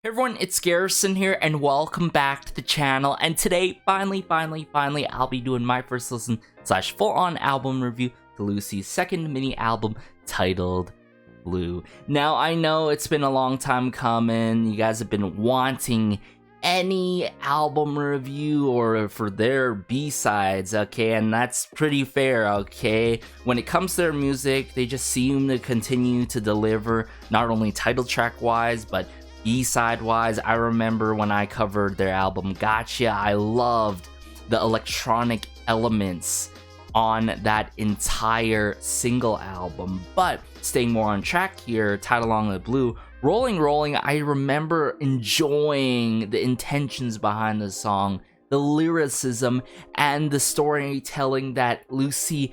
Hey everyone, it's Garrison here, and welcome back to the channel. And today, finally, I'll be doing my first listen / full-on album review to Lucy's second mini album titled Blue. Now, I know it's been a long time coming. You guys have been wanting any album review or for their B-sides, okay? And that's pretty fair, okay? When it comes to their music, they just seem to continue to deliver, not only title track-wise, but B-side wise. I remember when I covered their album Gotcha, I loved the electronic elements on that entire single album. But staying more on track here, Tide Along the Blue, Rolling, I remember enjoying the intentions behind the song, the lyricism, and the storytelling that Lucy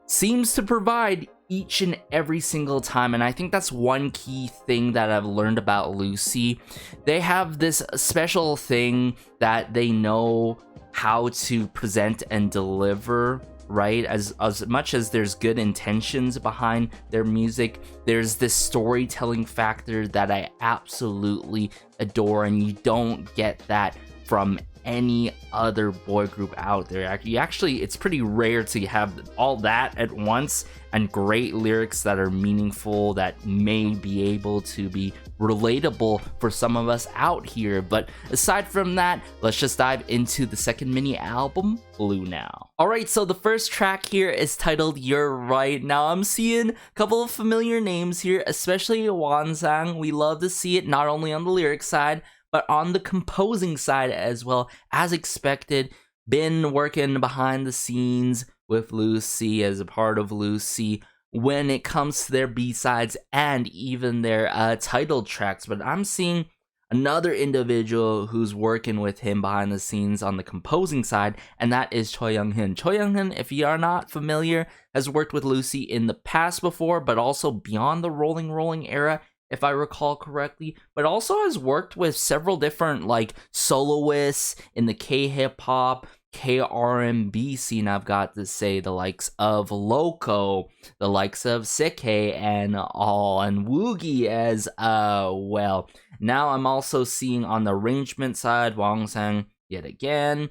seems to provide each and every single time. And I think that's one key thing that I've learned about Lucy. They have this special thing that they know how to present and deliver, right? As much as there's good intentions behind their music, there's this storytelling factor that I absolutely adore, and you don't get that from any other boy group out there. Actually, it's pretty rare to have all that at once and great lyrics that are meaningful, that may be able to be relatable for some of us out here. But aside from that, let's just dive into the second mini album, Blue, now. Alright, so the first track here is titled You're Right. Now, I'm seeing a couple of familiar names here, especially Wansang. We love to see it not only on the lyric side, but on the composing side as well. As expected, been working behind the scenes with Lucy as a part of Lucy when it comes to their B-sides and even their title tracks. But I'm seeing another individual who's working with him behind the scenes on the composing side, and that is Choi Young-hyun. Choi Young-hyun, if you are not familiar, has worked with Lucy in the past before, but also beyond the Rolling era, if I recall correctly, but also has worked with several different like soloists in the K-hip-hop, K-R&B scene. I've got to say the likes of Loco, the likes of Sekkei and all, and Woogie as well. Now I'm also seeing on the arrangement side, Wang Sang yet again,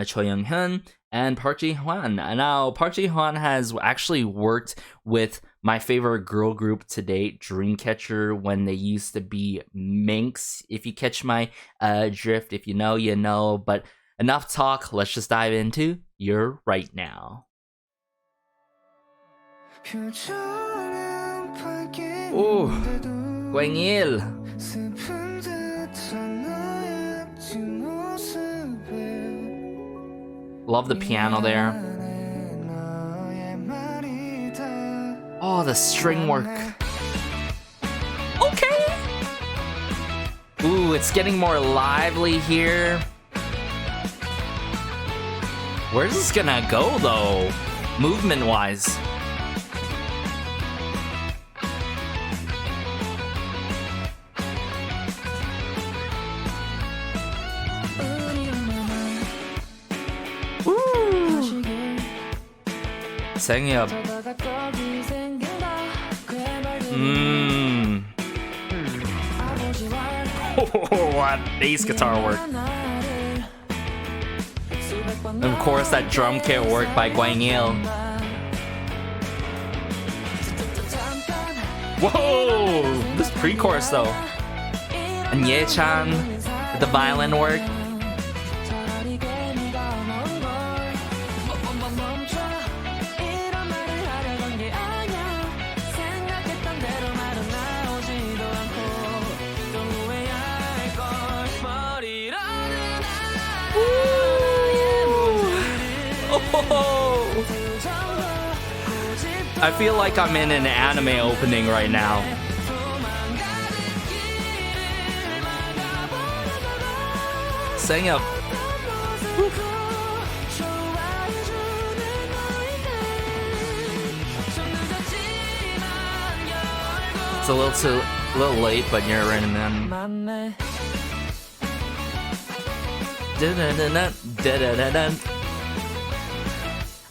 Choi Young-hyun, and Park Ji-hwan. Now, Park Ji-hwan has actually worked with my favorite girl group to date, Dreamcatcher, when they used to be Minx. If you catch my drift, if you know, you know. But enough talk, let's just dive into You're Right now. Ooh, Gwang-il. Love the piano there. Oh, the string work. Okay. Ooh, it's getting more lively here. Where's this gonna go though, movement-wise? Sang-hyuk. What bass guitar work. And of course that drum kit work by Gwang-il. Whoa! This pre-chorus though. And Ye-chan with the violin work. I feel like I'm in an anime opening right now. Sang-hyuk. It's a little late, but you're right in then.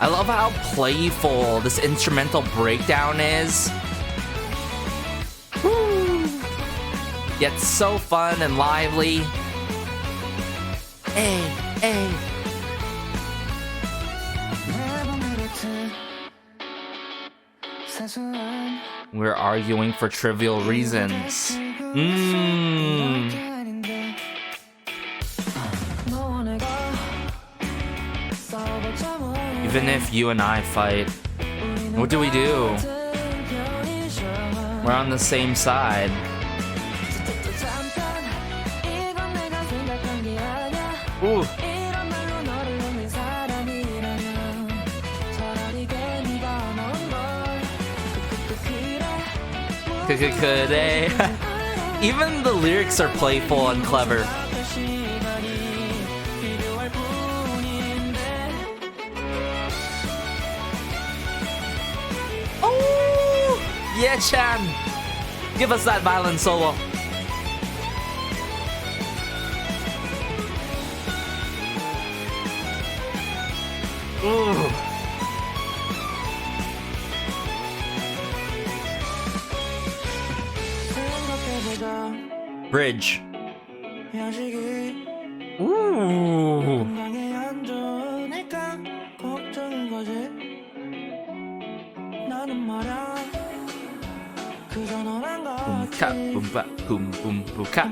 I love how playful this instrumental breakdown is. Woo! gets so fun and lively. Hey, hey. We're arguing for trivial reasons. Even if you and I fight, what do? We're on the same side. Ooh. Even the lyrics are playful and clever. Oh, yeah, Chan. Give us that violin solo. Ooh. Bridge. Ooh. Boom ka, boom ba, boom boom boom ka.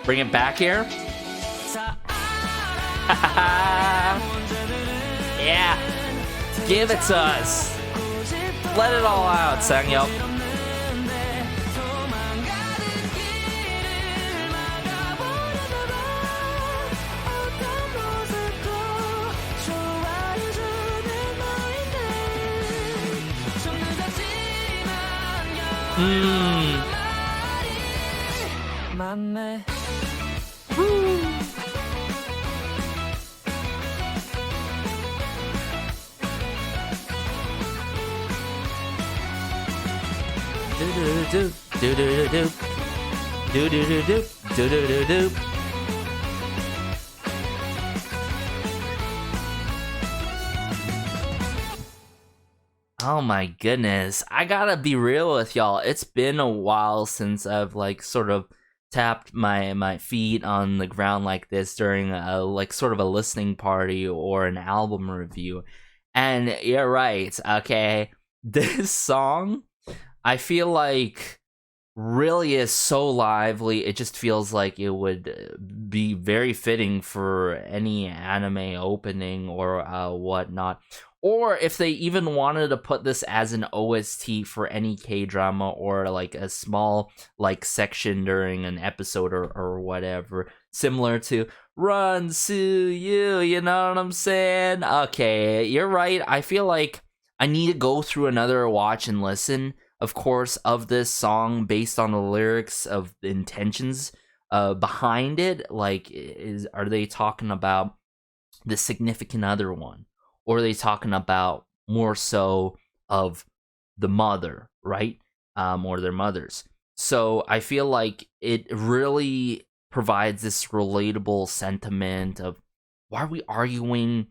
Bring it back here. Yeah. Give it to us. Let it all out, Sangyup. Oh my goodness, I gotta be real with y'all. It's been a while since I've like sort of tapped my feet on the ground like this during a like sort of a listening party or an album review. And you're right, okay? This song, I feel like really is so lively. It just feels like it would be very fitting for any anime opening or whatnot. Or if they even wanted to put this as an OST for any K-drama or like a small like section during an episode or whatever, similar to Run Suyu, you know what I'm saying? Okay, you're right. I feel like I need to go through another watch and listen, of course, of this song based on the lyrics of the intentions behind it. Like, are they talking about the significant other one? Or are they talking about more so of the mother, right? Or their mothers. So I feel like it really provides this relatable sentiment of why are we arguing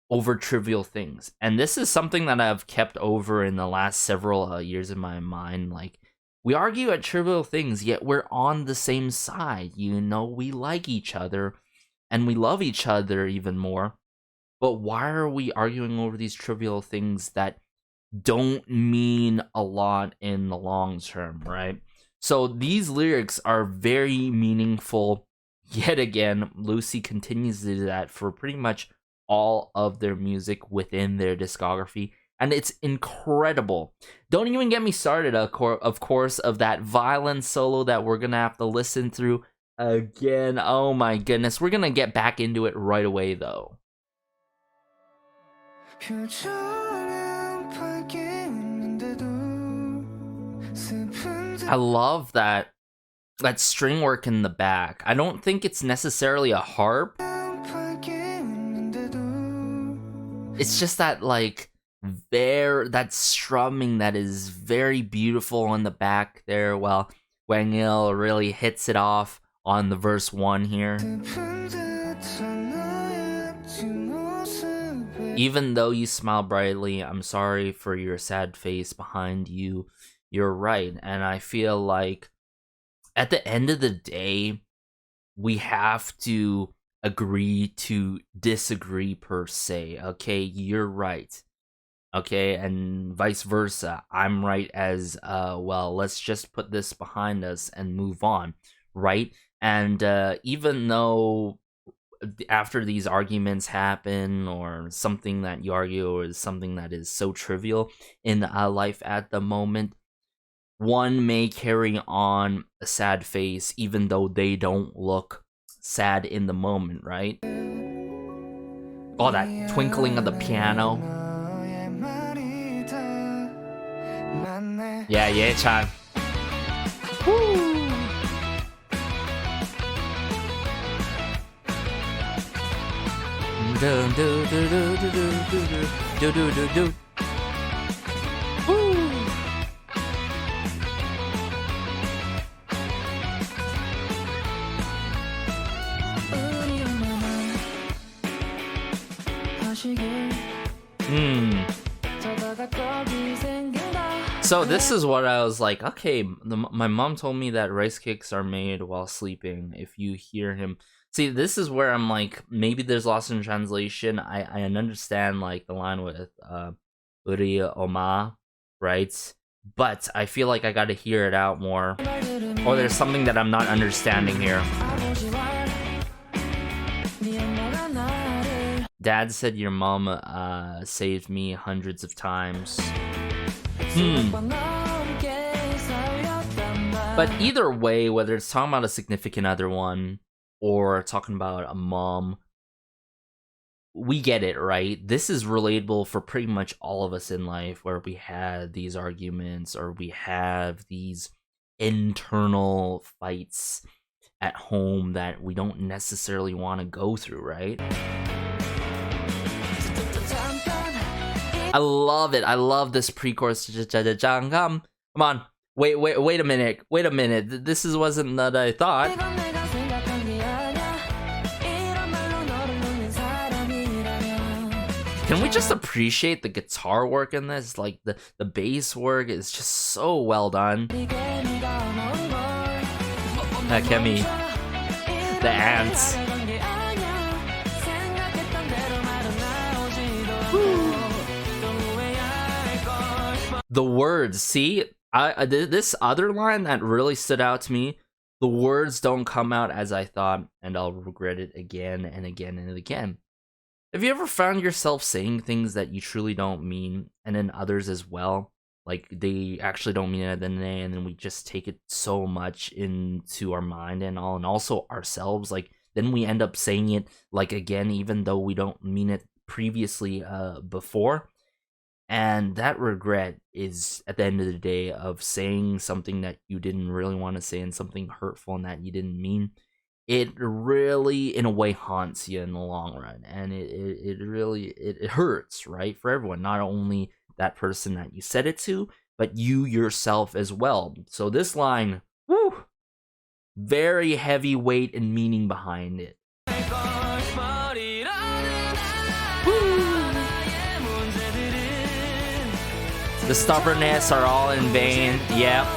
over trivial things? And this is something that I've kept over in the last several years in my mind. Like, we argue at trivial things, yet we're on the same side. You know, we like each other and we love each other even more. But why are we arguing over these trivial things that don't mean a lot in the long term, right? So these lyrics are very meaningful. Yet again, Lucy continues to do that for pretty much all of their music within their discography. And it's incredible. Don't even get me started, of course, of that violin solo that we're going to have to listen through again. Oh my goodness. We're going to get back into it right away, though. I love that string work in the back. I don't think it's necessarily a harp. It's just that like that strumming that is very beautiful in the back there, while Wang Il really hits it off on the verse 1 here. Even though you smile brightly, I'm sorry for your sad face behind you. you're right. And I feel like at the end of the day, we have to agree to disagree per se. Okay, you're right. Okay, and vice versa. I'm right as well. Let's just put this behind us and move on, right? And even though after these arguments happen, or something that you argue, or something that is so trivial in life at the moment, one may carry on a sad face even though they don't look sad in the moment, right? Oh, that twinkling of the piano. Yeah, Ye-chan. Woo! Do do do do do do do do do do. Woo! So this is what I was like, okay, my mom told me that rice cakes are made while sleeping. If you hear him... See, this is where I'm like, maybe there's lost in translation. I understand, like, the line with Uri Oma, right? But I feel like I gotta hear it out more. Or there's something that I'm not understanding here. Dad said your mom saved me hundreds of times. But either way, whether it's talking about a significant other one or talking about a mom, we get it, right? This is relatable for pretty much all of us in life, where we had these arguments or we have these internal fights at home that we don't necessarily want to go through, right? I love it. I love this pre-chorus. Come on. Wait a minute. This wasn't that I thought. Can we just appreciate the guitar work in this? Like, the bass work is just so well done. Kemi. The ants. The words, see, this other line that really stood out to me, the words don't come out as I thought, and I'll regret it again and again and again. Have you ever found yourself saying things that you truly don't mean, and then others as well? Like, they actually don't mean it at the end of the day, and then we just take it so much into our mind and all, and also ourselves. Like, then we end up saying it, like, again, even though we don't mean it previously before. And that regret is, at the end of the day, of saying something that you didn't really want to say and something hurtful and that you didn't mean. It really, in a way, haunts you in the long run. And it really hurts, right? For everyone, not only that person that you said it to, but you yourself as well. So this line, whew, very heavy weight and meaning behind it. The stubbornness are all in vain. Yep.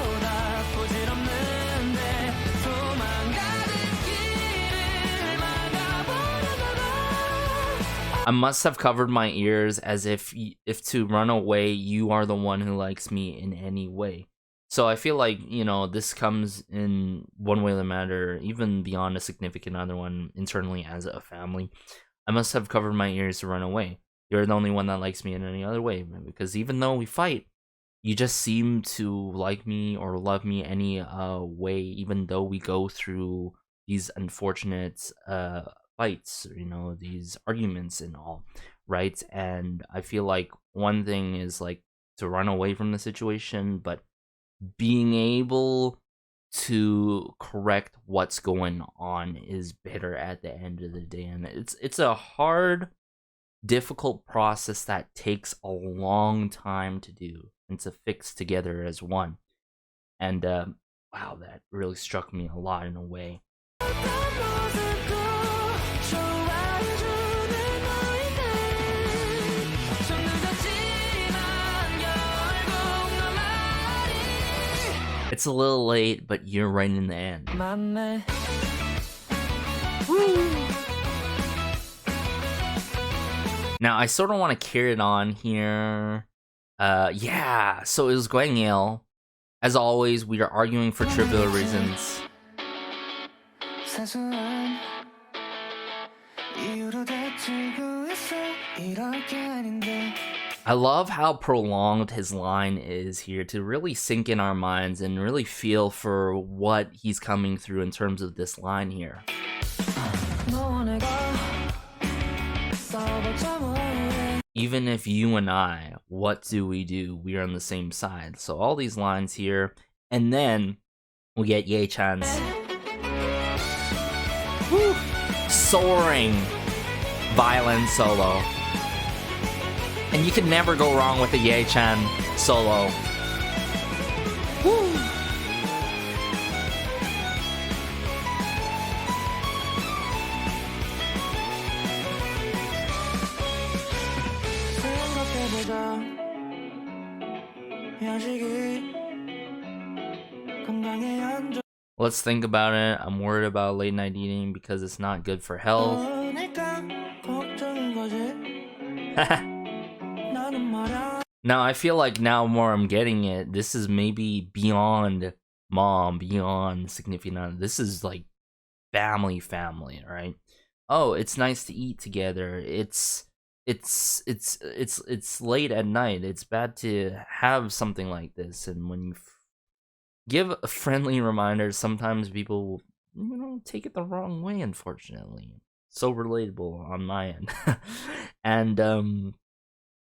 I must have covered my ears, as if to run away, you are the one who likes me in any way. So I feel like, you know, this comes in one way or the matter, even beyond a significant other one, internally as a family. I must have covered my ears to run away. You're the only one that likes me in any other way, because even though we fight, you just seem to like me or love me any way, even though we go through these unfortunate fights, you know, these arguments and all, right? And I feel like one thing is like to run away from the situation, but being able to correct what's going on is better at the end of the day. And it's a hard, difficult process that takes a long time to do and to fix together as one. And wow, that really struck me a lot in a way. It's a little late, but you're right in the end. Now, I sort of want to carry it on here. Yeah, so it was Gwengyil. As always, we are arguing for trivial reasons. I love how prolonged his line is here to really sink in our minds and really feel for what he's coming through in terms of this line here. Even if you and I, what do? We are on the same side. So all these lines here, and then we get Ye-chan's soaring violin solo. And you can never go wrong with a Ye-chan solo. Woo! Let's think about it. I'm worried about late night eating because it's not good for health. Now, I feel like now more I'm getting it, this is maybe beyond mom, beyond significant other. This is like family, right? Oh, it's nice to eat together. It's late at night. It's bad to have something like this, and when you give a friendly reminder, sometimes people will, take it the wrong way, unfortunately. So relatable on my end. And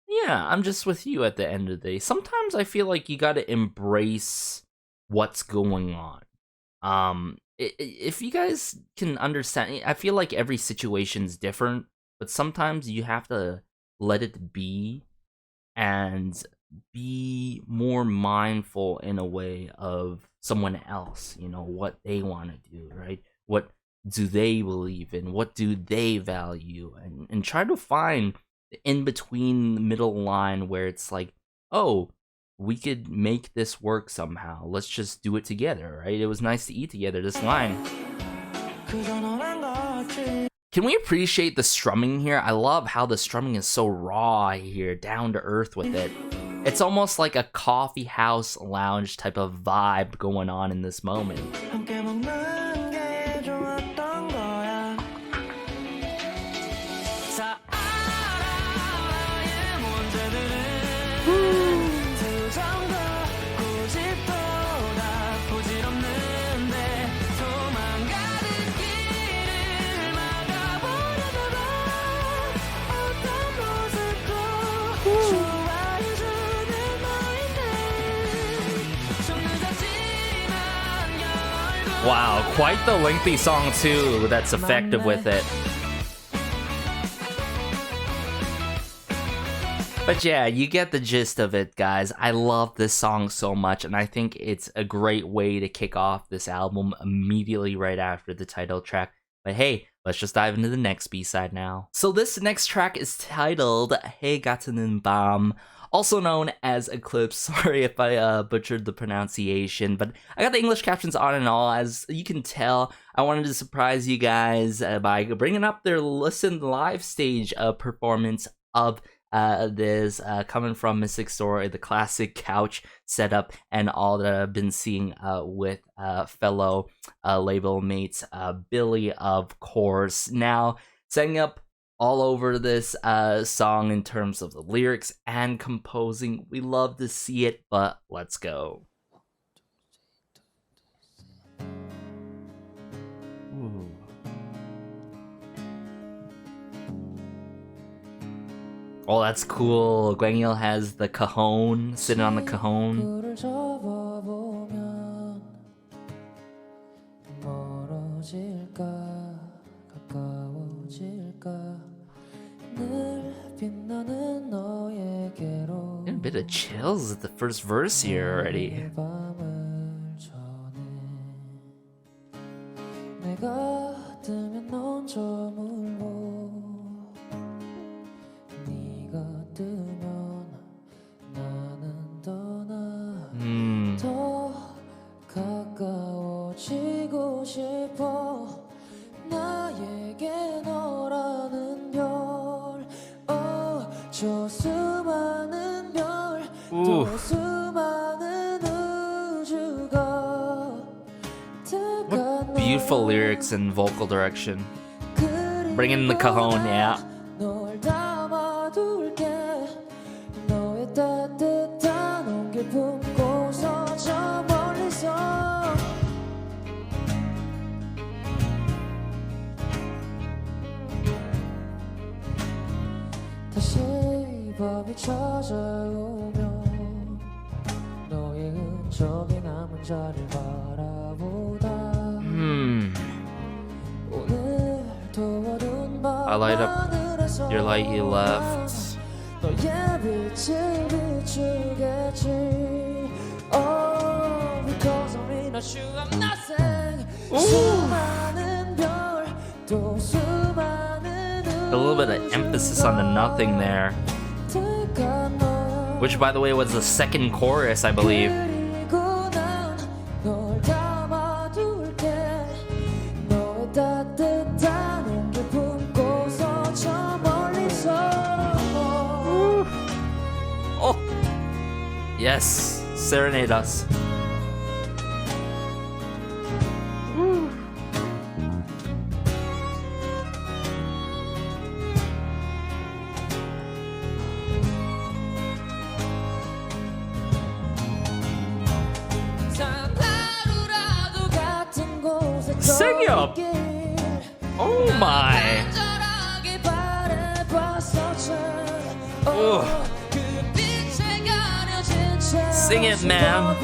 yeah, I'm just with you at the end of the day. Sometimes I feel like you gotta embrace what's going on. If you guys can understand, I feel like every situation's different, but sometimes you have to let it be and be more mindful in a way of someone else, what they want to do, right? What do they believe in? What do they value? And try to find the in-between middle line where it's like, oh, we could make this work somehow. Let's just do it together, right? It was nice to eat together, this line. Can we appreciate the strumming here? I love how the strumming is so raw here, down to earth with it. It's almost like a coffee house lounge type of vibe going on in this moment. Wow, quite the lengthy song too that's effective with it. But yeah, you get the gist of it, guys. I love this song so much, and I think it's a great way to kick off this album immediately right after the title track. But hey, let's just dive into the next B-side now. So this next track is titled 해가뜨는밤, also known as Eclipse. Sorry if I butchered the pronunciation, but I got the English captions on and all. As you can tell, I wanted to surprise you guys by bringing up their Listen Live stage performance of this coming from Mystic Story, the classic couch setup, and all that I've been seeing with fellow label mates, Billy, of course. Now, setting up all over this song in terms of the lyrics and composing. We love to see it, but let's go. Ooh. Oh, that's cool. Gwengyil has the cajon, sitting on the cajon. Getting a bit of chills at the first verse here already. 싶어 나에게 너라는 별 저 수많은 별 또 수많은 우주가 What beautiful lyrics and vocal direction. Bringing the cajon, yeah. 널 담아둘게 너의 따뜻한 온길 품고서 저 멀리서 다시 밤이 찾아오면 너의 흔적이 남은 자리를 바라보다 오늘도 어두운 I light up 밤하늘에서 your light you left. 너의 빛을 비추겠지 Oh, because only not you I'm nothing 수많은 별또 수많은 A little bit of emphasis on the nothing there. Which, by the way, was the second chorus, I believe. 그리고 난 널 담아둘게 너의 따뜻한 온길 품고서 저 멀리서 Oh! Yes, serenade us. Sing up! Oh my! Ugh. Sing it, man!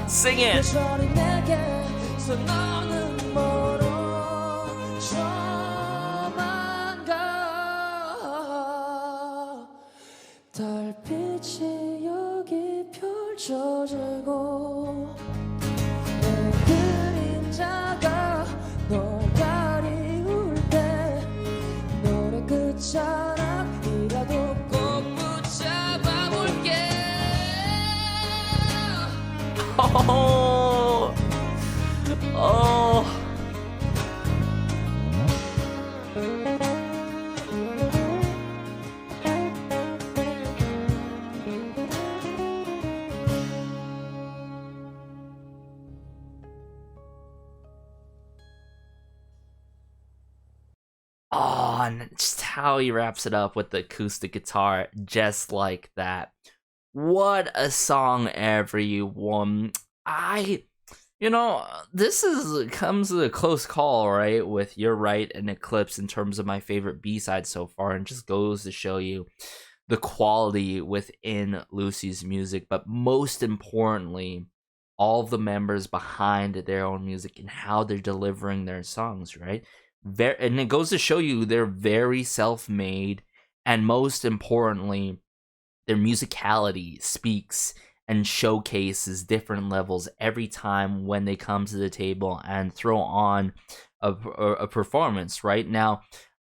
Sing it! 달빛이 여기 펼쳐지고 내 그림자가 널 가리울 때 노래 끝자락이라도 꼭 붙잡아 볼게 Oh! Oh! Oh, and just how he wraps it up with the acoustic guitar, just like that. What a song, everyone. This comes to a close call, right? With You're Right and Eclipse in terms of my favorite B-side so far, and just goes to show you the quality within Lucy's music, but most importantly, all of the members behind their own music and how they're delivering their songs, right? And it goes to show you they're very self-made, and most importantly, their musicality speaks and showcases different levels every time when they come to the table and throw on a performance. Right now,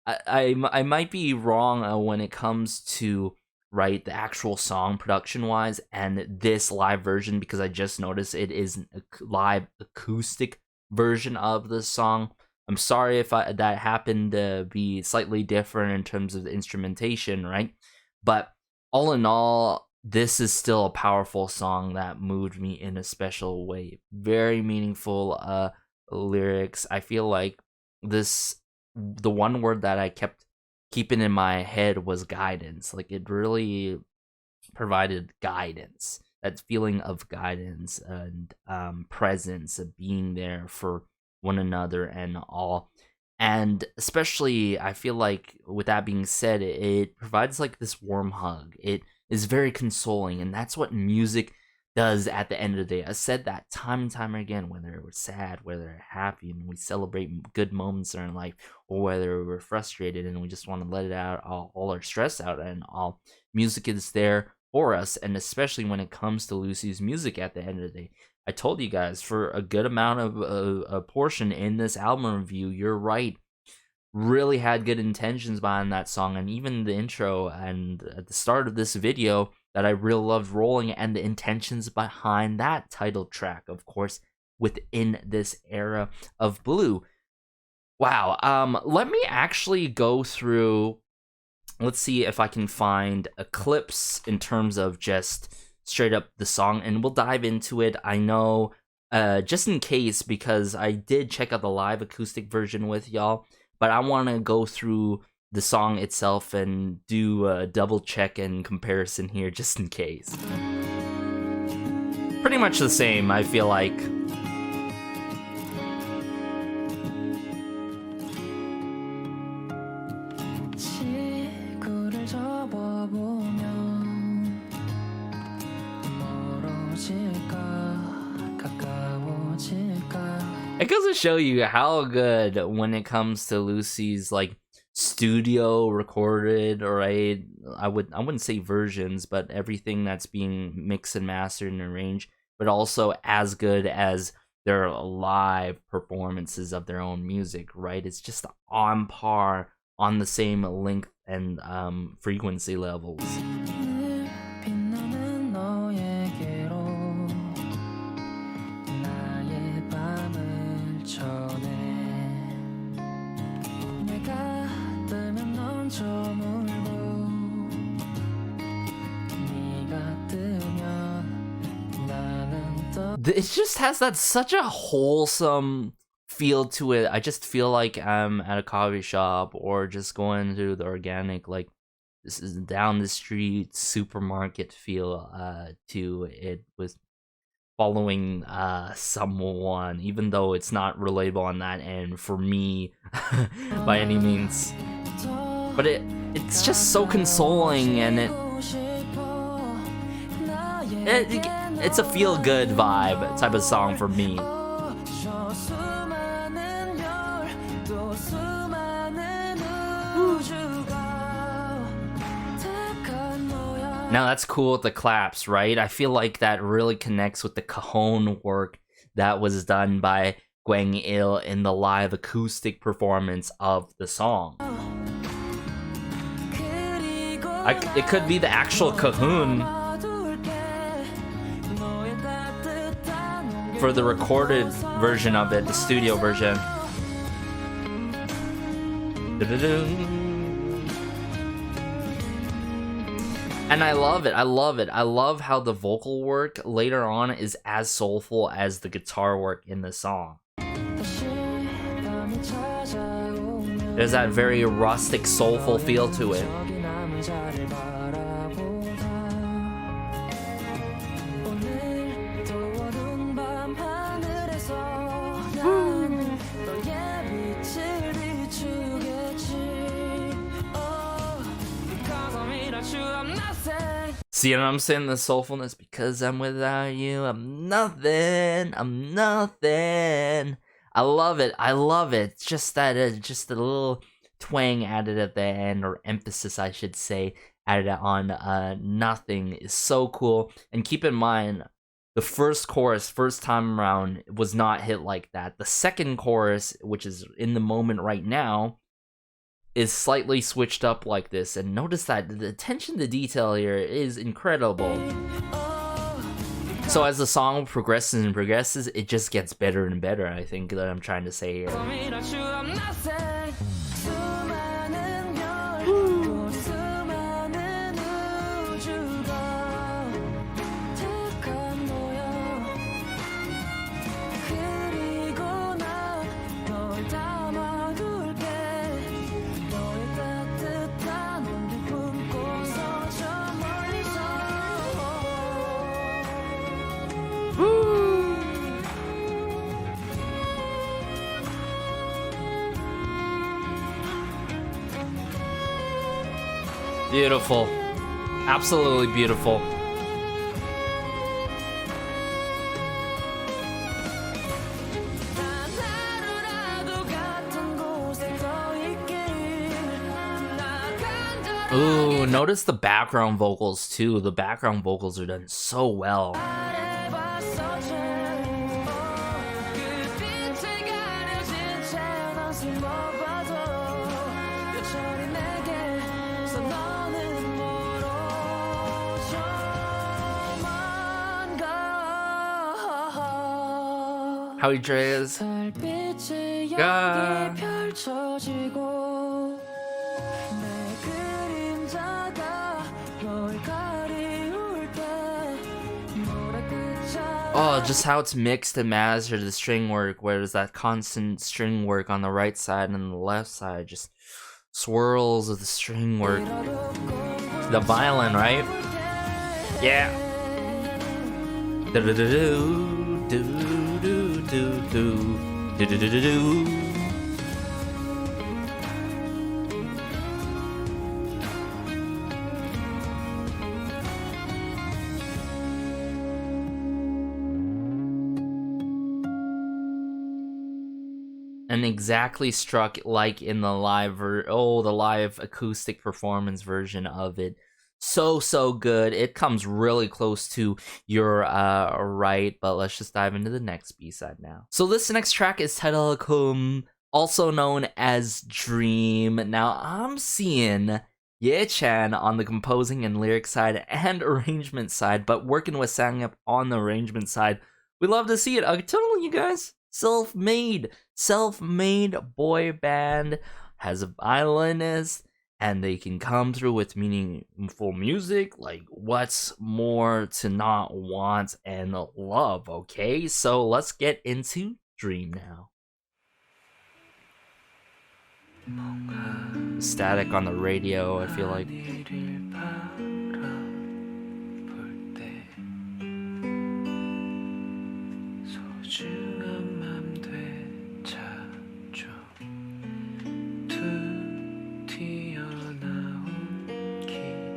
I might be wrong when it comes to the actual song production wise and this live version, because I just noticed it is a live acoustic version of the song. I'm sorry if that happened to be slightly different in terms of the instrumentation, right? But all in all, this is still a powerful song that moved me in a special way. Very meaningful lyrics. I feel like the one word that I kept keeping in my head was guidance. Like, it really provided guidance. That feeling of guidance and presence, of being there for one another and all. And especially, I feel like, with that being said, it provides like this warm hug. It is very consoling, and that's what music does at the end of the day. I said that time and time again, whether we're sad, whether we're happy, and we celebrate good moments in our life, or whether we're frustrated and we just want to let it out, all our stress out and all. Music is there for us, and especially when it comes to Lucy's music at the end of the day. I told you guys, for a good amount of a portion in this album review, You're Right really had good intentions behind that song, and even the intro and at the start of this video that I really loved rolling, and the intentions behind that title track, of course, within this era of Blue. Wow. Let me actually go through. Let's see if I can find Eclipse in terms of just straight up the song, and we'll dive into it. I know, just in case, because I did check out the live acoustic version with y'all, but I want to go through the song itself and do a double check and comparison here, just in case. Pretty much the same, I feel like. It goes to show you how good when it comes to Lucy's like studio recorded, right? I wouldn't say versions, but everything that's being mixed and mastered and arranged, but also as good as their live performances of their own music, right? It's just on par, on the same length and frequency levels. It just has that such a wholesome feel to it. I just feel like I'm at a coffee shop or just going to the organic, like this is down the street supermarket feel to it, with following someone, even though it's not relatable on that end for me by any means. But it's just so consoling, and it's a feel-good vibe type of song for me. Now that's cool with the claps, right? I feel like that really connects with the cajon work that was done by Gwang Il in the live acoustic performance of the song. It could be the actual cajon for the recorded version of it, the studio version. And I love it, I love it. I love how the vocal work later on is as soulful as the guitar work in the song. There's that very rustic, soulful feel to it. See what I'm saying? The soulfulness. Because I'm without you, I'm nothing. I'm nothing. I love it. I love it. It's just that, just a little twang added at the end, or emphasis, I should say, added on nothing is so cool. And keep in mind, the first chorus, first time around, was not hit like that. The second chorus, which is in the moment right now, is slightly switched up like this, and notice that the attention to detail here is incredible. So as the song progresses and progresses, it just gets better and better, I think that I'm trying to say here. Beautiful. Absolutely beautiful. Ooh, notice the background vocals too. The background vocals are done so well. How he draws. 달빛이 가. 여기에 펼쳐지고 내 그림자가 널 가리울 때 노래 끝자 Oh, just how it's mixed and mastered, the string work, where there's that constant string work on the right side and the left side, just swirls of the string work. The violin, right? Yeah. Do-do-do-do, do-do-do-do, do-do-do-do-do. And exactly struck like in the live the live acoustic performance version of it. So good. It comes really close to your right, but let's just dive into the next B-side now. So this next track is titled also known as Dream. Now I'm seeing Ye-chan on the composing and lyric side and arrangement side, but working with Sang-yup on the arrangement side. We love to see it. I tell you guys, self-made boy band, has a violinist, and they can come through with meaningful music. Like, what's more to not want and love, okay? So let's get into Dream now. Static on the radio, I feel like.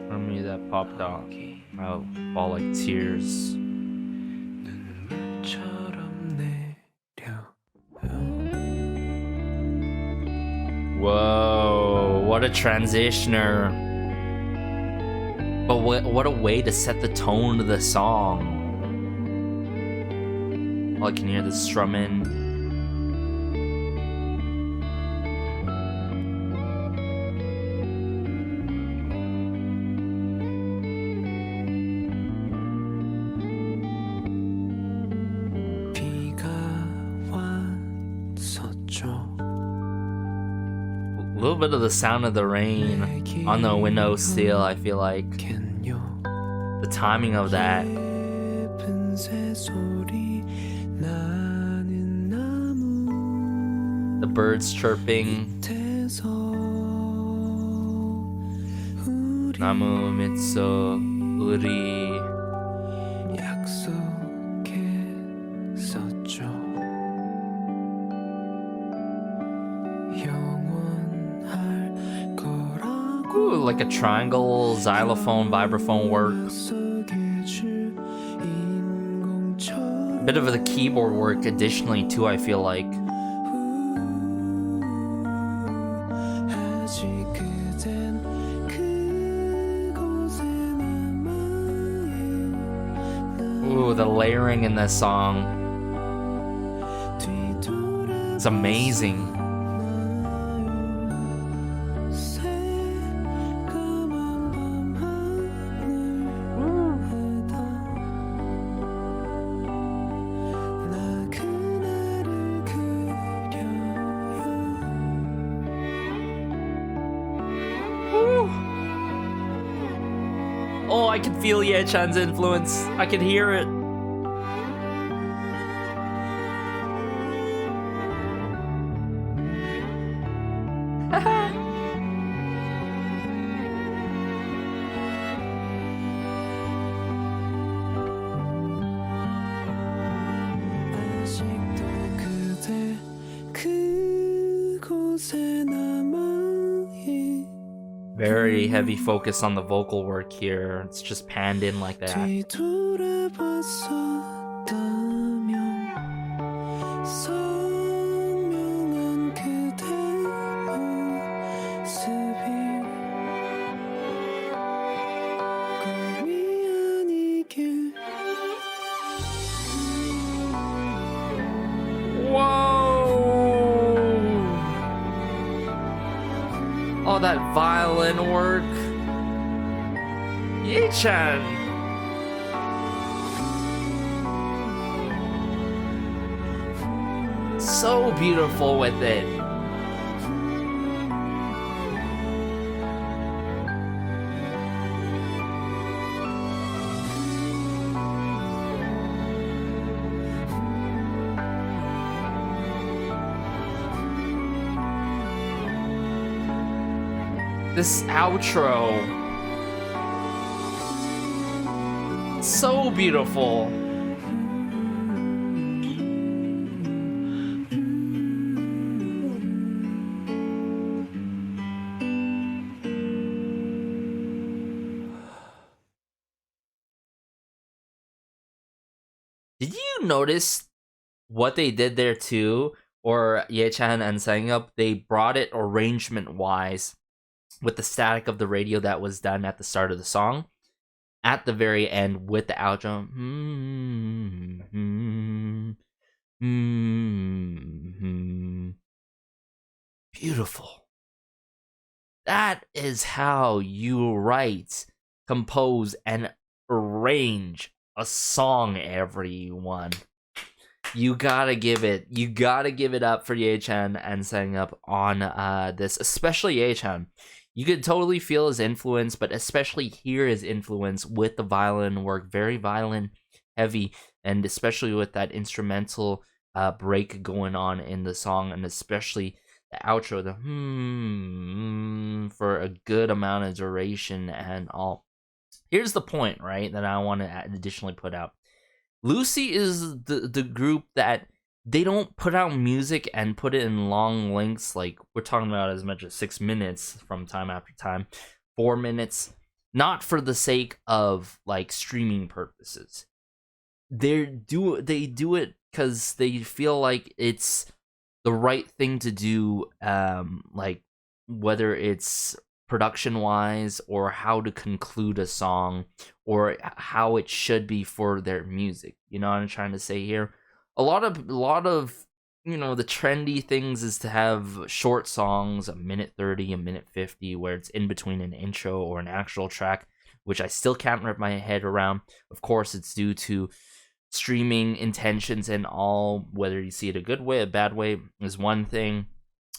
For me, that popped out. I'll fall like tears. Whoa, what a transitioner. But what a way to set the tone to the song. All I can hear the strumming. A little bit of the sound of the rain on the windowsill, I feel like. The timing of that. The birds chirping. Namu mitsu uri. Ooh, like a triangle, xylophone, vibraphone work. Bit of the keyboard work additionally too, I feel like. Ooh, the layering in this song. It's amazing. Oh, I can feel Ye-chan's influence. I can hear it. Very heavy focus on the vocal work here. It's just panned in like that. Oh, that violin work. Ye-chan. So beautiful with it. This outro, so beautiful. Did you notice what they did there too? Or Ye-chan and Sang-up, they brought it arrangement-wise with the static of the radio that was done at the start of the song, at the very end with the outro. Beautiful. That is how you write, compose, and arrange a song, everyone. You gotta give it up for Ye-chan and Sang-up on this, especially Ye-chan. You could totally feel his influence, but especially hear his influence with the violin work, very violin heavy, and especially with that instrumental break going on in the song, and especially the outro, the for a good amount of duration and all. Here's the point, right, that I want to additionally put out. Lucy is the group that they don't put out music and put it in long lengths, like we're talking about as much as 6 minutes from time after time, 4 minutes, not for the sake of like streaming purposes. They do it because they feel like it's the right thing to do, like whether it's production wise or how to conclude a song or how it should be for their music. You know what I'm trying to say here? A lot of you know, the trendy things is to have short songs, a minute 30, a minute 50, where it's in between an intro or an actual track, which I still can't wrap my head around. Of course, it's due to streaming intentions and all. Whether you see it a good way, a bad way is one thing.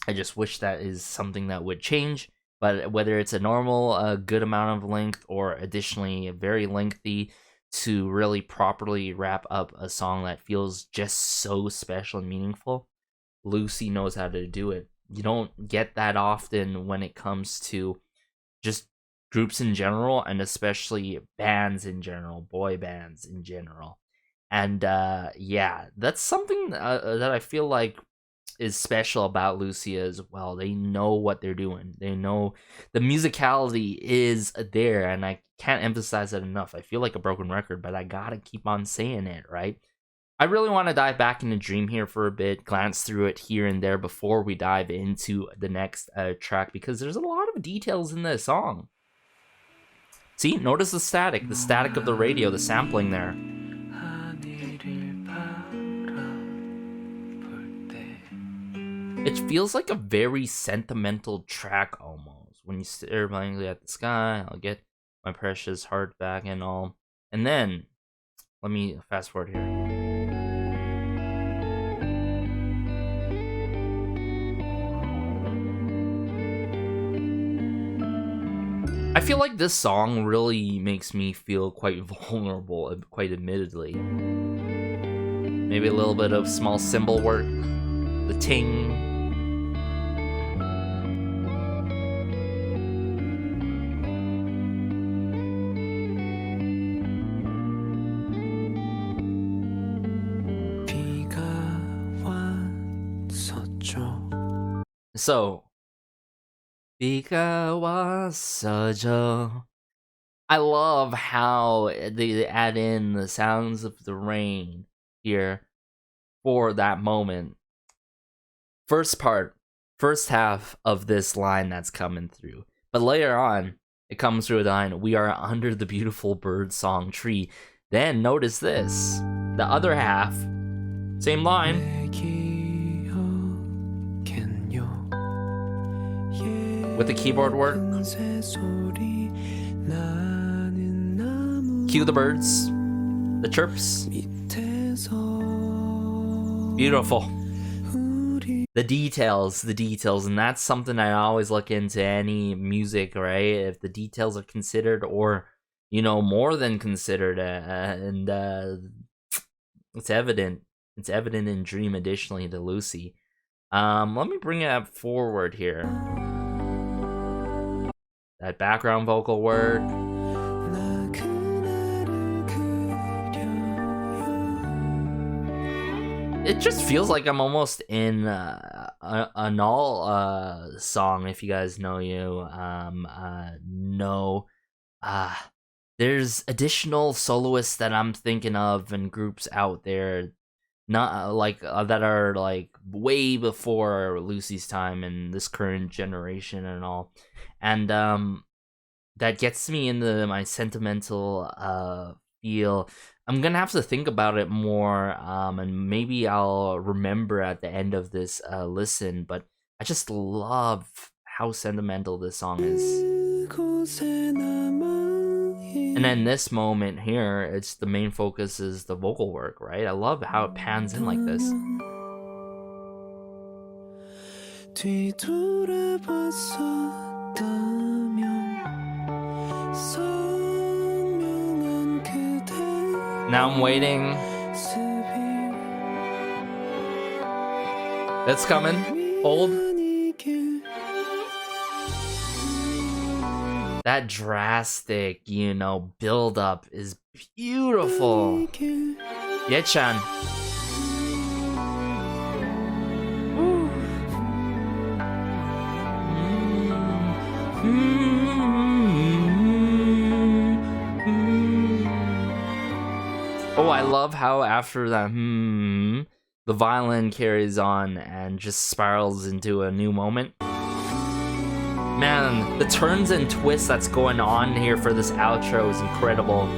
I just wish that is something that would change. But whether it's a normal, good amount of length, or additionally very lengthy, to really properly wrap up a song that feels just so special and meaningful, Lucy knows how to do it. You don't get that often when it comes to just groups in general, and especially bands in general, boy bands in general. And yeah, that's something that I feel like is special about Lucy as well. They know what they're doing. They know the musicality is there, and I can't emphasize that enough. I feel like a broken record, but I gotta keep on saying it, right? I really want to dive back into Dream here for a bit, glance through it here and there before we dive into the next track, because there's a lot of details in this song. See, notice the static of the radio, the sampling there. It feels like a very sentimental track almost. When you stare blankly at the sky, I'll get my precious heart back and all. And then, let me fast forward here. I feel like this song really makes me feel quite vulnerable, quite admittedly. Maybe a little bit of small cymbal work, the ting. So, 비가 왔어죠. I love how they add in the sounds of the rain here for that moment. First half of this line that's coming through. But later on, it comes through the line, we are under the beautiful bird song tree. Then notice this. The other half, same line. With the keyboard work. Cue the birds. The chirps. Beautiful. The details, and that's something I always look into any music, right? If the details are considered, or more than considered, and it's evident in Dream. Additionally to Lucy, let me bring it forward here. That background vocal work. It just feels like I'm almost in a Null song, if you guys know there's additional soloists that I'm thinking of and groups out there, not that are like way before Lucy's time and this current generation and all, and that gets me into my sentimental feel. I'm gonna have to think about it more, and maybe I'll remember at the end of this listen, but I just love how sentimental this song is. And then this moment here, it's the main focus is the vocal work, right? I love how it pans in like this. Now I'm waiting. It's coming. Hold. That drastic, build up is beautiful. Ye-chan. Oh, I love how after that, the violin carries on and just spirals into a new moment. Man, the turns and twists that's going on here for this outro is incredible.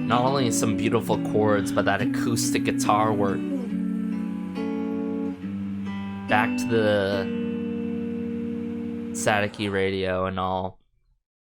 Not only some beautiful chords, but that acoustic guitar work. Back to the staticky radio and all.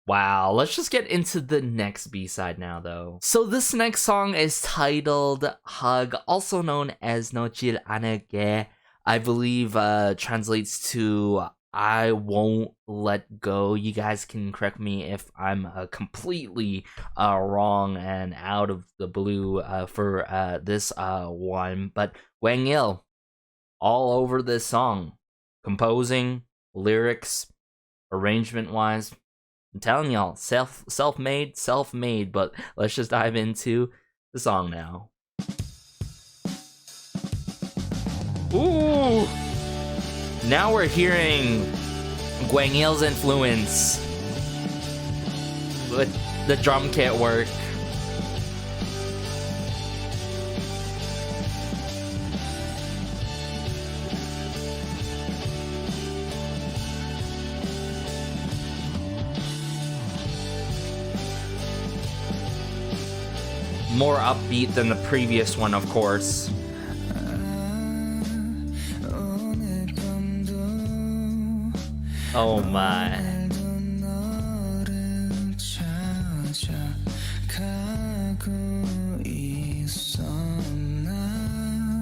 Wow, let's just get into the next B-side now, though. So this next song is titled Hug, also known as Nochil Anege. I believe translates to I won't let go. You guys can correct me if I'm completely wrong and out of the blue for this one. But Wang Il, all over this song. Composing, lyrics, arrangement-wise. I'm telling y'all, self-made, but let's just dive into the song now. Ooh! Now we're hearing Gwang Il's influence with the drum kit work. More upbeat than the previous one, of course. Oh my.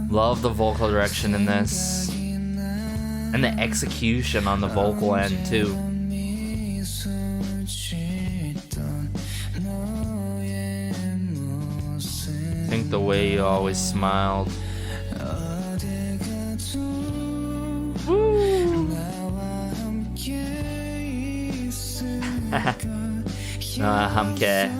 Love the vocal direction in this. And the execution on the vocal end too. Think the way you always smiled. 함께.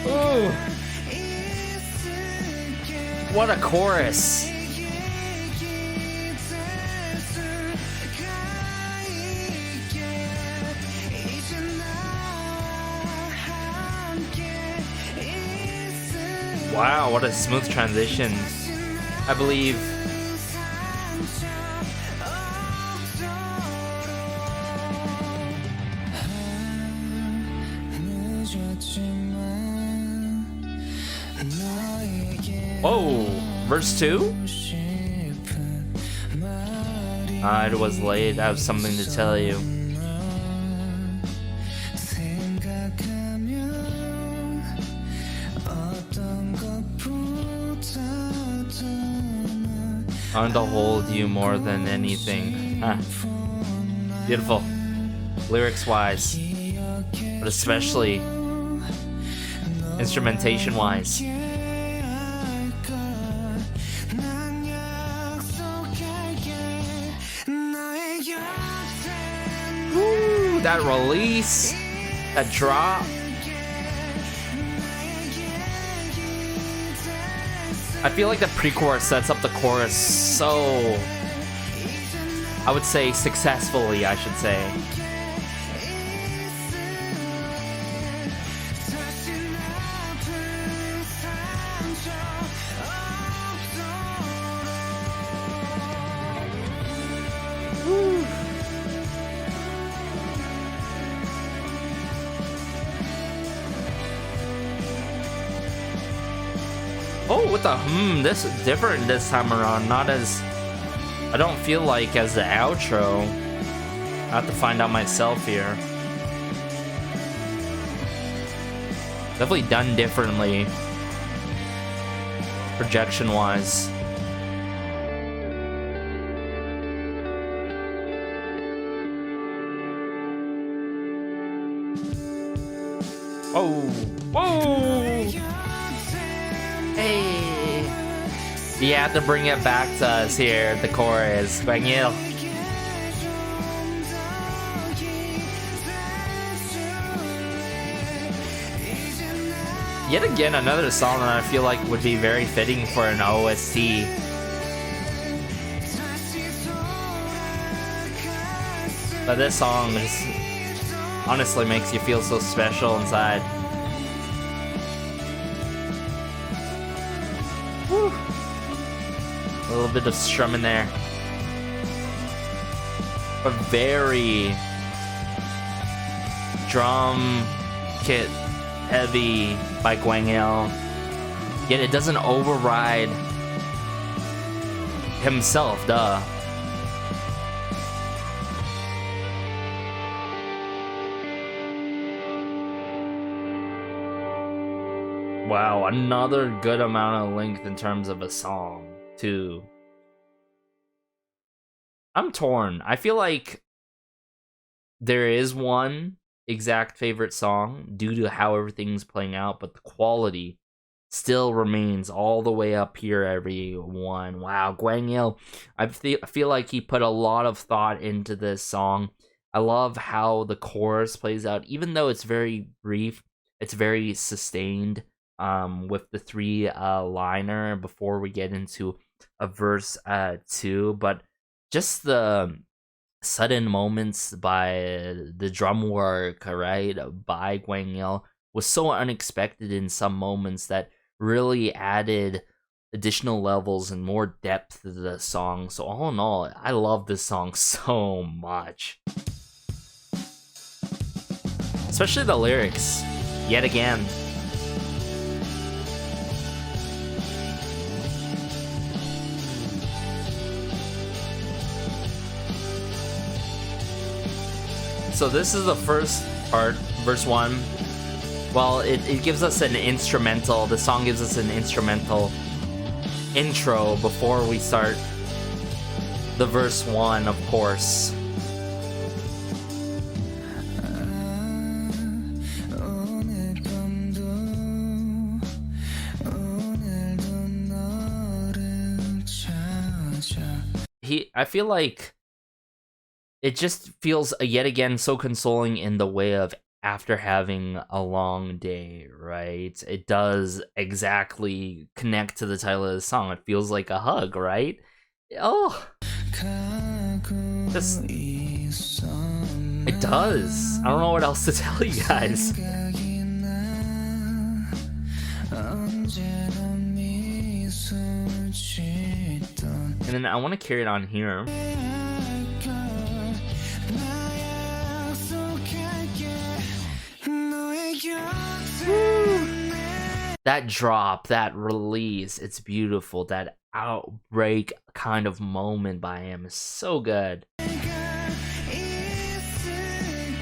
Ooh. What a chorus. Wow, what a smooth transition. I believe. Whoa, verse 2? It was late, I have something to tell you. I want to hold you more than anything. Huh. Beautiful. Lyrics wise, but especially instrumentation wise. Woo, that release, that drop. I feel like the pre-chorus sets up the chorus so, I would say successfully, I should say. Woo. Oh, with the this is different this time around. Not as, I don't feel like as the outro. I have to find out myself here. Definitely done differently, projection wise. Whoa, whoa. Hey, you have to bring it back to us here. The chorus, Gwangil. Yet again, another song that I feel like would be very fitting for an OST. But this song just honestly makes you feel so special inside. Woo. A little bit of strum in there, but very drum kit heavy by Gwangil. Yet it doesn't override himself, duh. Wow, another good amount of length in terms of a song, too. I'm torn. I feel like there is one exact favorite song due to how everything's playing out, but the quality still remains all the way up here, everyone. Wow, Gwangil, I feel like he put a lot of thought into this song. I love how the chorus plays out, even though it's very brief, it's very sustained. With the three-liner before we get into a verse 2, but just the sudden moments by the drum work, right, by Gwangil was so unexpected in some moments that really added additional levels and more depth to the song. So all in all, I love this song so much. Especially the lyrics, yet again. So this is the first part, verse 1. Well, it gives us an instrumental. The song gives us an instrumental intro before we start the verse 1, of course. I feel like it just feels yet again so consoling in the way of after having a long day, right? It does exactly connect to the title of the song. It feels like a hug, right? Oh, just, it does. I don't know what else to tell you guys. then I want to carry it on here. That drop, that release, it's beautiful. That outbreak kind of moment by him is so good.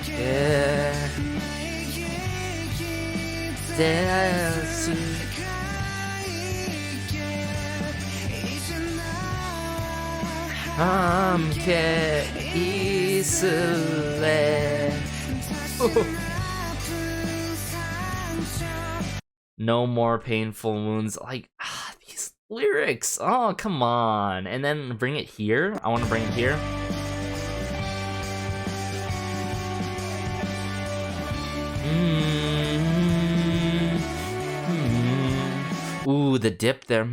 Yeah. 함께 있을래. No more painful wounds. Like, these lyrics. Oh, come on. And then bring it here. I want to bring it here. Ooh, the dip there.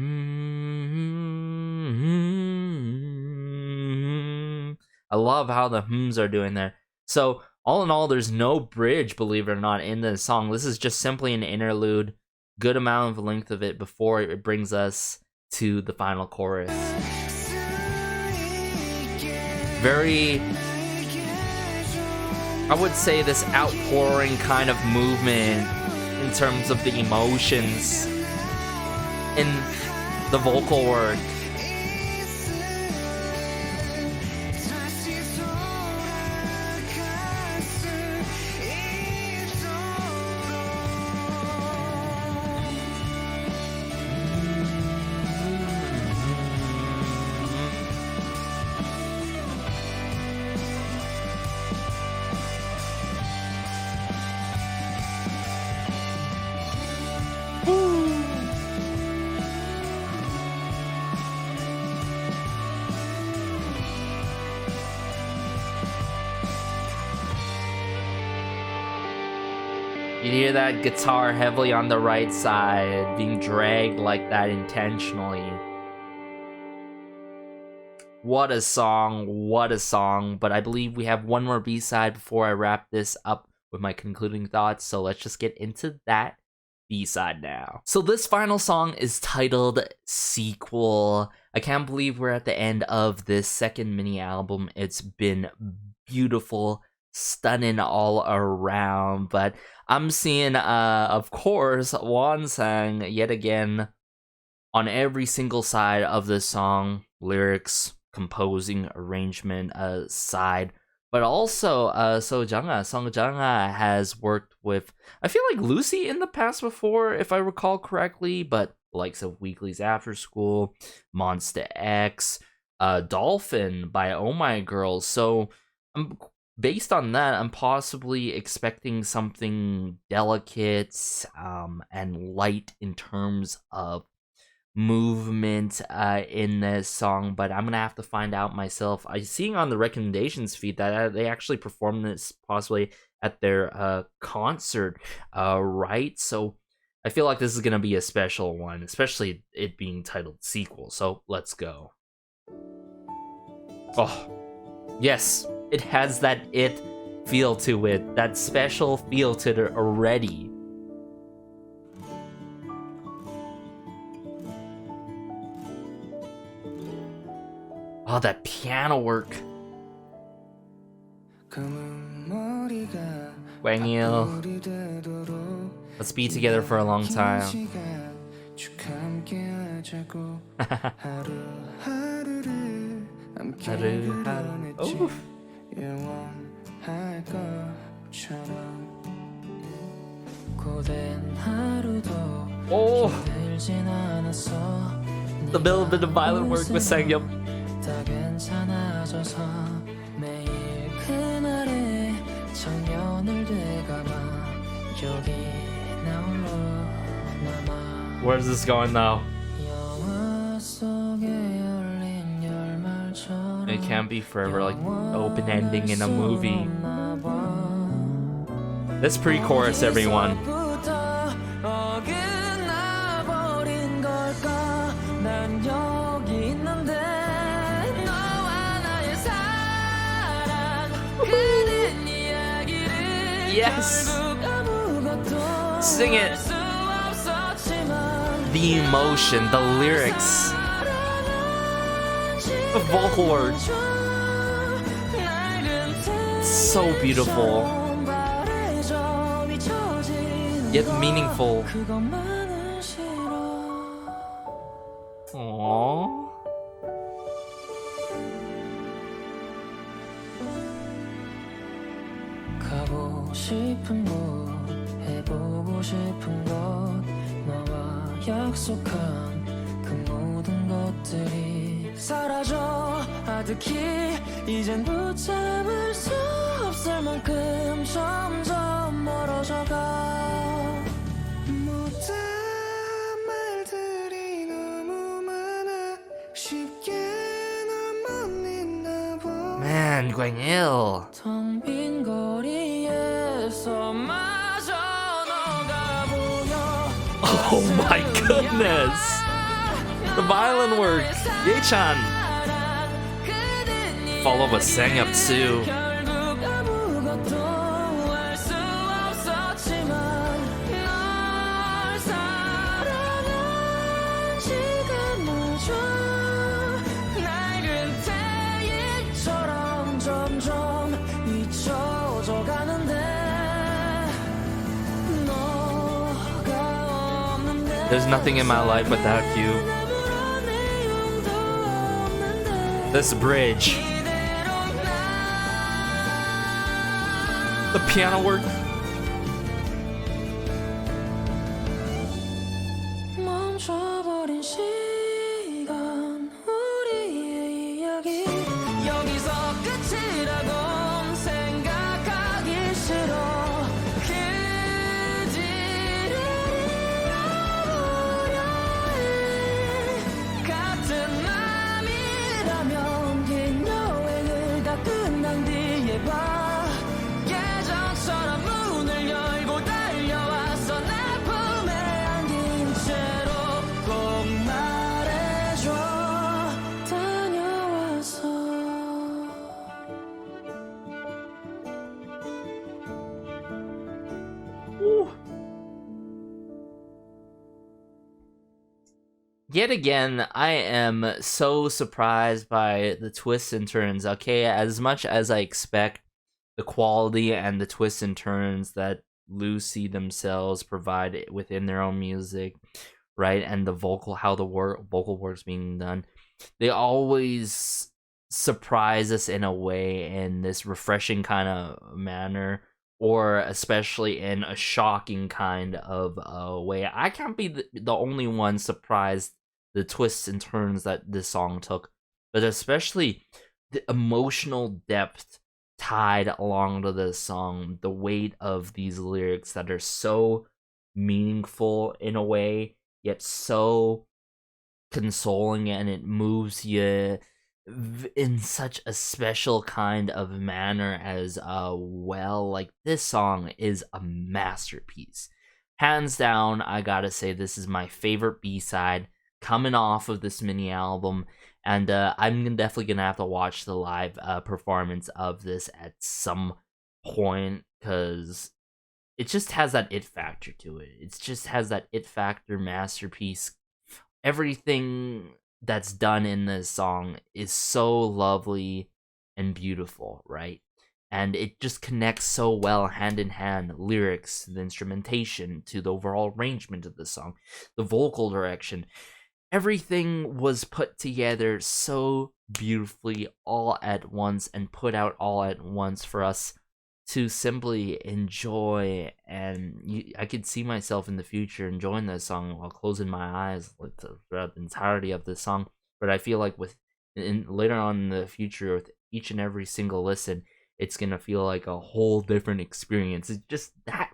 I love how the hms are doing there. So, all in all, there's no bridge, believe it or not, in the song. This is just simply an interlude. Good amount of length of it before it brings us to the final chorus. Very, I would say, this outpouring kind of movement in terms of the emotions in the vocal work. You hear that guitar heavily on the right side, being dragged like that intentionally. What a song, what a song. But I believe we have one more B-side before I wrap this up with my concluding thoughts, so let's just get into that B-side now. So this final song is titled Sequel. I can't believe we're at the end of this second mini album. It's been beautiful, stunning all around, but I'm seeing, of course, Wansang yet again on every single side of this song, lyrics, composing, arrangement side, but also Song Janga has worked with, I feel like, Lucy in the past before, if I recall correctly, but likes of Weekly's After School, Monsta X, Dolphin by Oh My Girl, so based on that, I'm possibly expecting something delicate and light in terms of movement in this song, but I'm gonna have to find out myself. I'm seeing on the recommendations feed that they actually performed this possibly at their concert, right? So I feel like this is gonna be a special one, especially it being titled Sequel. So let's go. Oh, yes. It has that it feel to it, that special feel to it already. Oh, that piano work. Wangil. Let's be together for a long time. Oh. Oh, the little bit of violent work with Sangyum. Where's this going now? It can't be forever, like open ending in a movie. This pre-chorus, everyone. Yes! Sing it! The emotion, the lyrics. The vocal work. So beautiful. Yet meaningful. Aww. 가고 싶은 곳 해보고 싶은 것 너와 약속한 그 모든 것들이 사라져 아득히 이젠 붙잡을 수 없을 만큼 점점 멀어져가 못한 말들이 너무 많아 쉽게 넌 못 잊나 봐 Man, going ill. 텅 빈 거리에서 마저 너가 보여 Oh my goodness. The violin work. Ye-chan. Follow us sang up too. 결국 아무것도 알 수 없었지만 널 사랑한 시간마저 낡은 태일처럼 점점 잊혀져 가는데 너가 없는데 There's nothing in my life without you. This bridge. The piano work. 멈춰버린 시간 우리의 이야기 여기서 끝이라고 생각하기 싫어 그 길을 잃어버려 해 같은 맘이라면 긴 여행을 다 끝난 뒤에 봐 예전처럼 문을 열고 달려와서 내 품에 안긴 채로 꼭 말해줘 다녀와서 Yet again, I am so surprised by the twists and turns. Okay, as much as I expect the quality and the twists and turns that Lucy themselves provide within their own music, right, and the how the vocal work's being done, they always surprise us in a way, in this refreshing kind of manner, or especially in a shocking kind of way. I can't be the only one surprised the twists and turns that this song took, but especially the emotional depth tied along to this song, the weight of these lyrics that are so meaningful in a way, yet so consoling, and it moves you in such a special kind of manner as well. Like, this song is a masterpiece. Hands down, I gotta say, this is my favorite B-side coming off of this mini album, and I'm definitely gonna have to watch the live performance of this at some point, because it just has that it factor to it. It just has that it factor masterpiece. Everything that's done in this song is so lovely and beautiful, right? And it just connects so well hand in hand. Lyrics, the instrumentation, to the overall arrangement of the song, the vocal direction. Everything was put together so beautifully all at once and put out all at once for us to simply enjoy. And I could see myself in the future enjoying this song while closing my eyes throughout the entirety of this song. But I feel like later on in the future, with each and every single listen, it's gonna feel like a whole different experience. It's just that,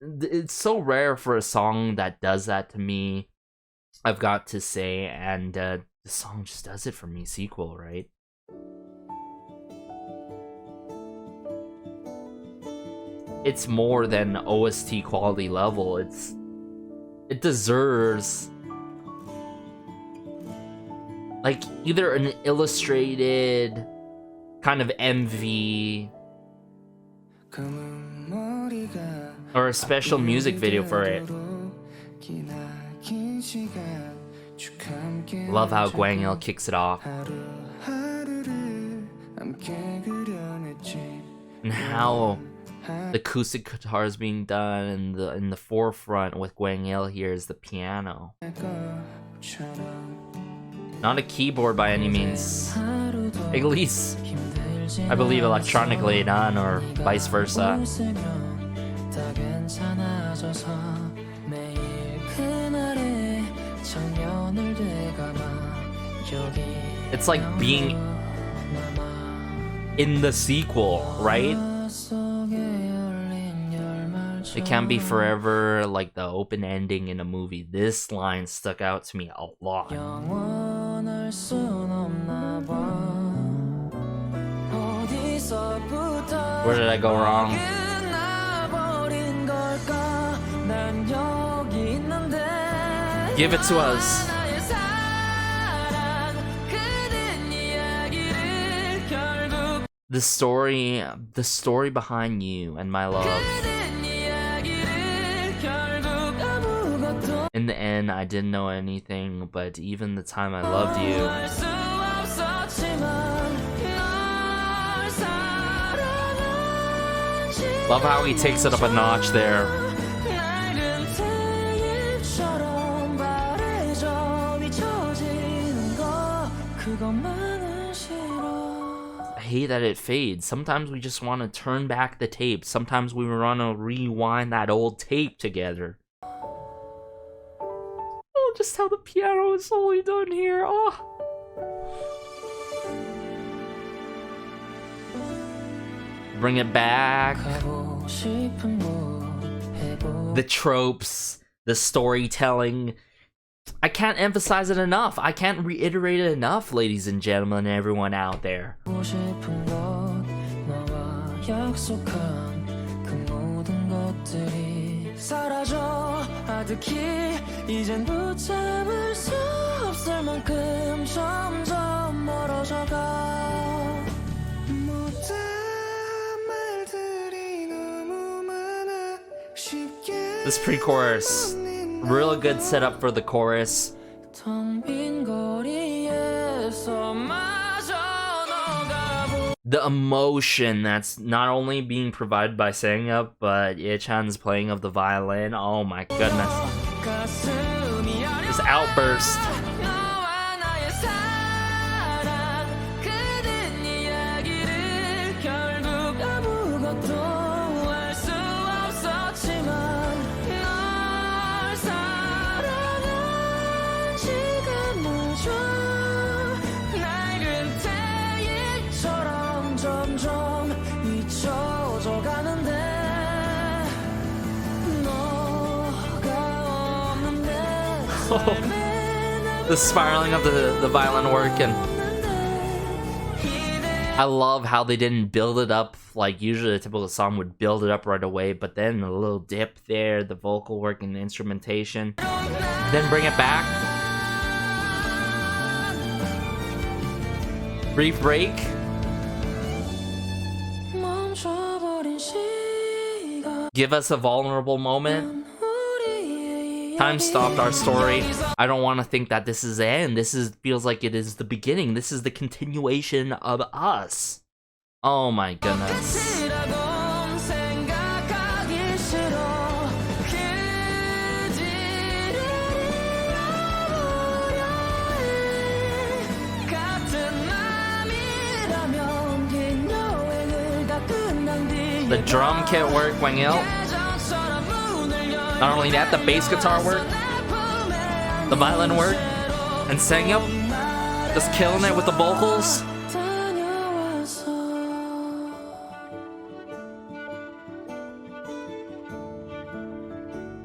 it's so rare for a song that does that to me, I've got to say, and the song just does it for me. Sequel, right? It's more than OST quality level. It deserves like either an illustrated kind of MV or a special music video for it. 쭉 함께 Love how 하자고 Gwang-il kicks it off. 하루하루를 함께 그려냈지 And how the acoustic guitar is being done in the forefront with Gwang-il here is the piano. Not a keyboard by any means. At least, I believe electronically done or vice versa. It's like being in the sequel, right? It can't be forever like the open ending in a movie. This line stuck out to me a lot. Where did I go wrong? Give it to us. The story behind you and my love. In the end, I didn't know anything, but even the time I loved you. Love how he takes it up a notch there. I hate that it fades. Sometimes we just want to turn back the tape. Sometimes we want to rewind that old tape together. Oh, just how the piano is slowly done here. Oh. Bring it back. The tropes, the storytelling. I can't emphasize it enough. I can't reiterate it enough, ladies and gentlemen, and everyone out there. This pre-chorus, real good setup for the chorus. The emotion that's not only being provided by Sang-yup, but Ye-chan's playing of the violin. Oh my goodness. This outburst. The spiraling of the violin work, and I love how they didn't build it up like usually a typical song would build it up right away, but then a little dip there, the vocal work and the instrumentation, then bring it back. Brief break. Give us a vulnerable moment. Time stopped our story. I don't want to think that this is the end. Feels like it is the beginning. This is the continuation of us. Oh my goodness. The drum kit work, Gwang-il. Not only that, the bass guitar work, the violin work, and Sang-yup just killing it with the vocals.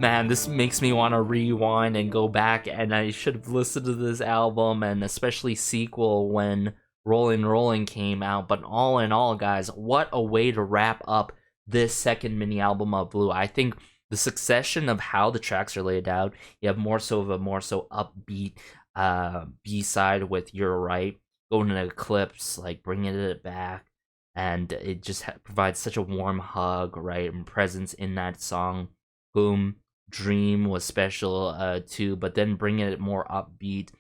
Man, this makes me want to rewind and go back, and I should have listened to this album, and especially sequel when Rollin' Rollin' came out. But all in all, guys, what a way to wrap up this second mini album of Blue. I think the succession of how the tracks are laid out, you have more so upbeat B-side with You're Right, going to Eclipse, like bringing it back, and it just provides such a warm hug, right, and presence in that song. Boom, Dream was special too, but then bringing it more upbeat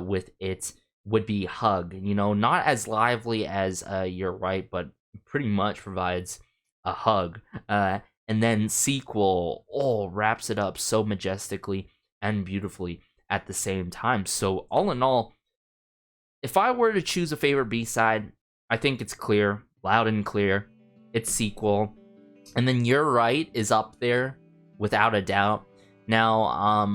with it would be Hug. You know, not as lively as You're Right, but pretty much provides a hug. And then Sequel, wraps it up so majestically and beautifully at the same time. So all in all, if I were to choose a favorite B-side, I think it's clear, loud and clear. It's Sequel. And then You're Right is up there without a doubt. Now,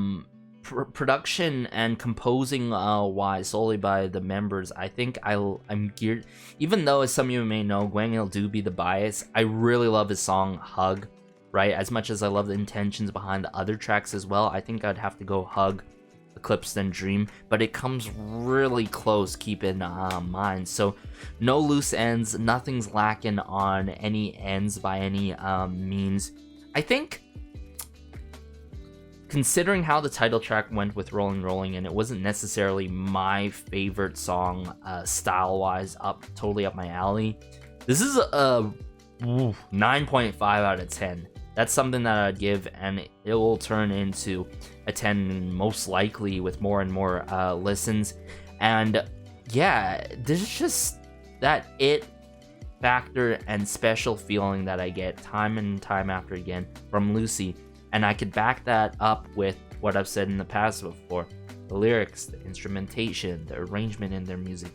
production and composing wise, solely by the members, I think I'm geared. Even though, as some of you may know, Gwangil do be the bias, I really love his song Hug, right? As much as I love the intentions behind the other tracks as well, I think I'd have to go Hug, Eclipse, then Dream, but it comes really close, keep in mind. So no loose ends, nothing's lacking on any ends by any means. I think, considering how the title track went with Rolling Rolling, and it wasn't necessarily my favorite song style-wise, totally up my alley, this is a 9.5 out of 10. That's something that I'd give, and it will turn into a 10 most likely with more and more listens. And yeah, there's just that it factor and special feeling that I get time and time after again from Lucy. And I could back that up with what I've said in the past before. The lyrics, the instrumentation, the arrangement in their music.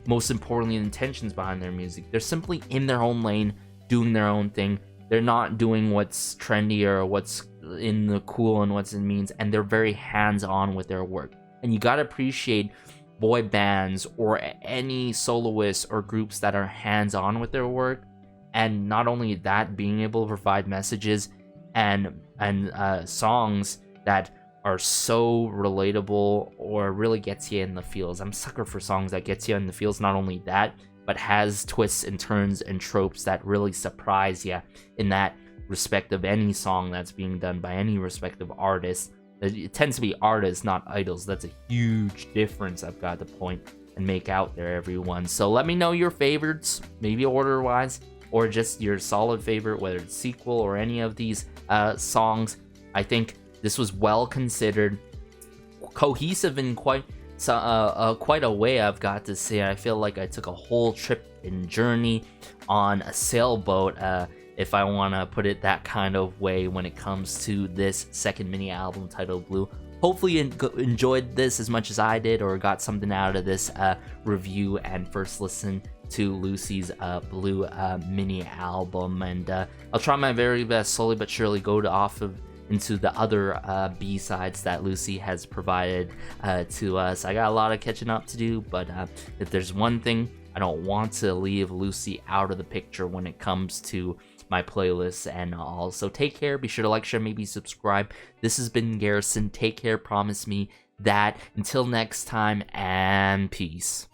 Most importantly, the intentions behind their music. They're simply in their own lane, doing their own thing. They're not doing what's trendy or what's in the cool and what's in means. And they're very hands-on with their work. And you gotta appreciate boy bands or any soloists or groups that are hands-on with their work. And not only that, being able to provide messages and songs that are so relatable or really gets you in the feels. I'm a sucker for songs that gets you in the feels. Not only that, but has twists and turns and tropes that really surprise you in that respect of any song that's being done by any respective artist. It tends to be artists, not idols. That's a huge difference I've got to point and make out there, everyone. So let me know your favorites, maybe order-wise, or just your solid favorite, whether it's Sequel or any of these songs. I think this was well considered, cohesive in quite a way, I've got to say. I feel like I took a whole trip and journey on a sailboat, if I want to put it that kind of way, when it comes to this second mini album titled Blue. Hopefully you enjoyed this as much as I did, or got something out of this review and first listen to Lucy's Blue mini album. And I'll try my very best, slowly but surely, into the other B-sides that Lucy has provided to us. I got a lot of catching up to do, but if there's one thing, I don't want to leave Lucy out of the picture when it comes to my playlists and all. So take care, be sure to like, share, maybe subscribe. This has been Garrison. Take care, promise me that. Until next time, and peace.